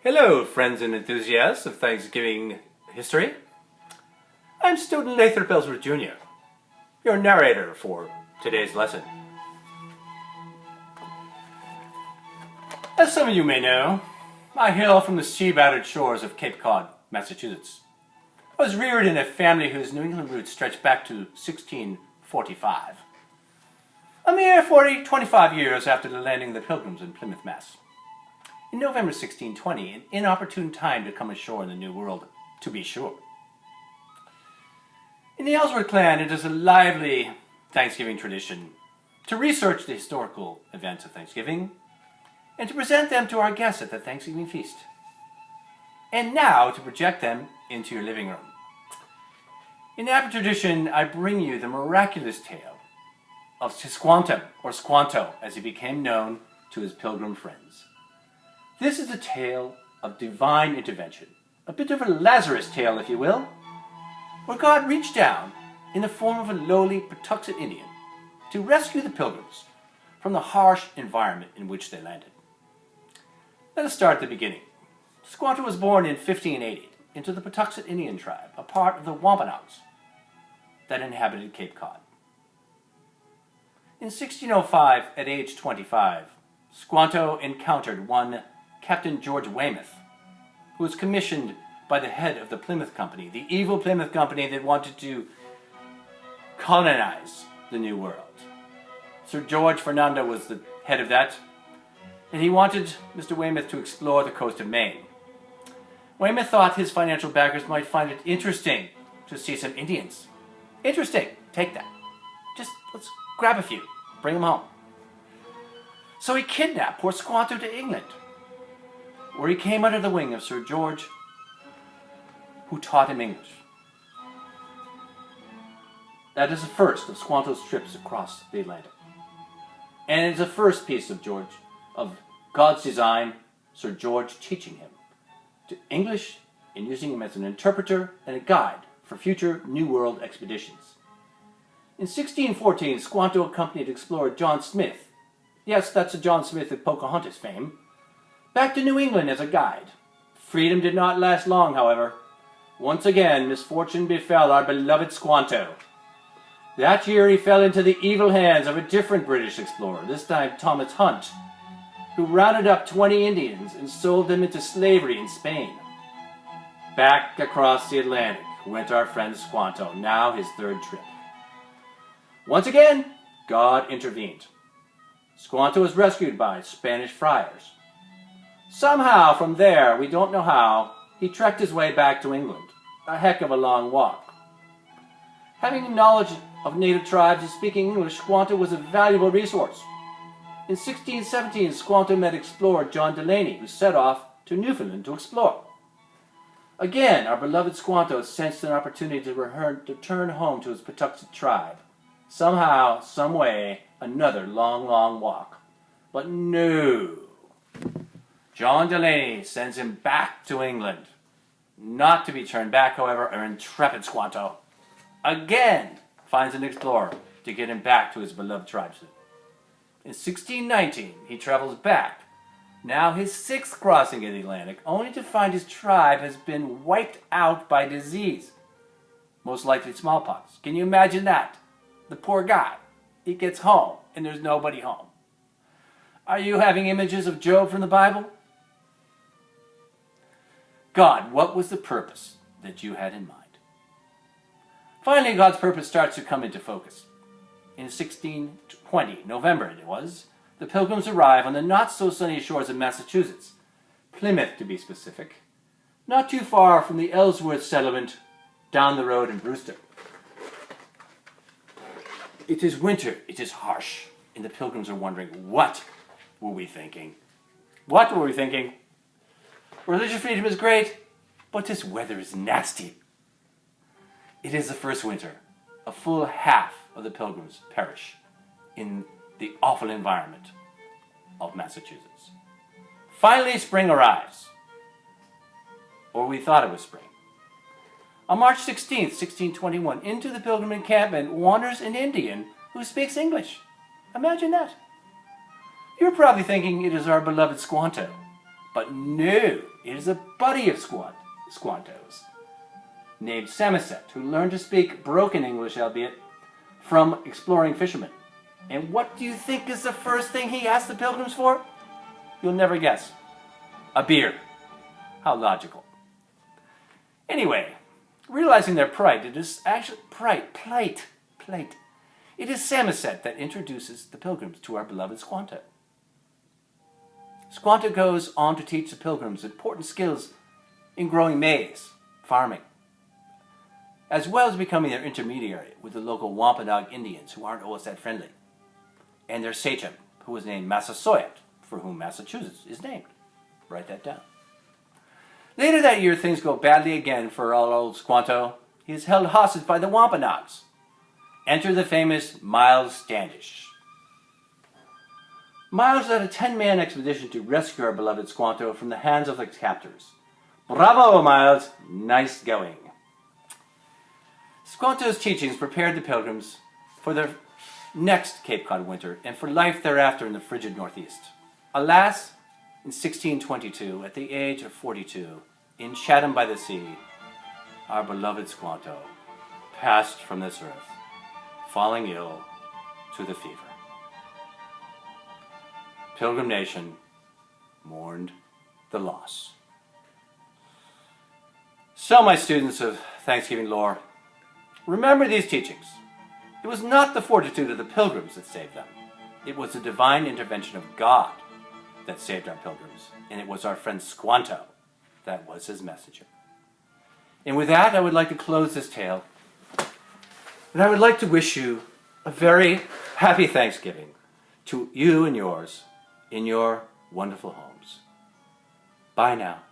Hello, friends and enthusiasts of Thanksgiving history. I'm student Lathrop Ellsworth Jr., your narrator for today's lesson. As some of you may know, I hail from the sea-battered shores of Cape Cod, Massachusetts. I was reared in a family whose New England roots stretch back to 1645. A mere 25 years after the landing of the Pilgrims in Plymouth, Mass. In November 1620, an inopportune time to come ashore in the New World, to be sure. In the Ellsworth clan, it is a lively Thanksgiving tradition to research the historical events of Thanksgiving and to present them to our guests at the Thanksgiving feast. And now to project them into your living room. In that tradition, I bring you the miraculous tale of Squanto, or Squanto, as he became known to his Pilgrim friends. This is a tale of divine intervention, a bit of a Lazarus tale, if you will, where God reached down in the form of a lowly Patuxet Indian to rescue the Pilgrims from the harsh environment in which they landed. Let us start at the beginning. Squanto was born in 1580 into the Patuxet Indian tribe, a part of the Wampanoags that inhabited Cape Cod. In 1605, at age 25, Squanto encountered one Captain George Weymouth, who was commissioned by the head of the Plymouth Company, the evil Plymouth Company that wanted to colonize the New World. Sir George Fernando was the head of that, and he wanted Mr. Weymouth to explore the coast of Maine. Weymouth thought his financial backers might find it interesting to see some Indians. Interesting, take that. Just let's grab a few, bring them home. So he kidnapped poor Squanto to England, where he came under the wing of Sir George, who taught him English. That is the first of Squanto's trips across the Atlantic. And it is the first piece of God's design, Sir George teaching him to English and using him as an interpreter and a guide for future New World expeditions. In 1614, Squanto accompanied explorer John Smith, yes, that's a John Smith of Pocahontas fame, back to New England as a guide. Freedom did not last long, however. Once again, misfortune befell our beloved Squanto. That year he fell into the evil hands of a different British explorer, this time Thomas Hunt, who rounded up 20 Indians and sold them into slavery in Spain. Back across the Atlantic went our friend Squanto, now his third trip. Once again, God intervened. Squanto was rescued by Spanish friars. Somehow, from there, we don't know how, he trekked his way back to England. A heck of a long walk. Having knowledge of native tribes and speaking English, Squanto was a valuable resource. In 1617, Squanto met explorer John Delaney, who set off to Newfoundland to explore. Again, our beloved Squanto sensed an opportunity to return home to his Patuxet tribe. Somehow, some way, another long, long walk. But no. John Delaney sends him back to England. Not to be turned back, however, our intrepid Squanto again finds an explorer to get him back to his beloved tribesmen. In 1619, he travels back, now his sixth crossing of the Atlantic, only to find his tribe has been wiped out by disease. Most likely smallpox. Can you imagine that? The poor guy. He gets home, and there's nobody home. Are you having images of Job from the Bible? God, what was the purpose that you had in mind? Finally, God's purpose starts to come into focus. In 1620, November it was, the Pilgrims arrive on the not-so-sunny shores of Massachusetts, Plymouth to be specific, not too far from the Ellsworth settlement down the road in Brewster. It is winter, it is harsh, and the Pilgrims are wondering, what were we thinking? What were we thinking? Religious freedom is great, but this weather is nasty. It is the first winter. A full half of the Pilgrims perish in the awful environment of Massachusetts. Finally, spring arrives. Or we thought it was spring. On March 16th, 1621, into the Pilgrim encampment wanders an Indian who speaks English. Imagine that. You're probably thinking it is our beloved Squanto. But no, It is a buddy of Squanto's, named Samoset, who learned to speak broken English, albeit, from exploring fishermen. And what do you think is the first thing he asked the Pilgrims for? You'll never guess. A beer. How logical. Anyway, realizing their plight, it is actually plight. It is Samoset that introduces the Pilgrims to our beloved Squanto. Squanto goes on to teach the Pilgrims important skills in growing maize, farming, as well as becoming their intermediary with the local Wampanoag Indians, who aren't always that friendly, and their sachem, who was named Massasoit, for whom Massachusetts is named. Write that down. Later that year, things go badly again for old Squanto. He is held hostage by the Wampanoags. Enter the famous Miles Standish. Miles led a 10-man expedition to rescue our beloved Squanto from the hands of its captors. Bravo, Miles! Nice going. Squanto's teachings prepared the Pilgrims for their next Cape Cod winter and for life thereafter in the frigid Northeast. Alas, in 1622, at the age of 42, in Chatham by the Sea, our beloved Squanto passed from this earth, falling ill to the fever. Pilgrim Nation mourned the loss. So, my students of Thanksgiving lore, remember these teachings. It was not the fortitude of the Pilgrims that saved them. It was the divine intervention of God that saved our Pilgrims, and it was our friend Squanto that was his messenger. And with that, I would like to close this tale, and I would like to wish you a very happy Thanksgiving to you and yours in your wonderful homes. Bye now.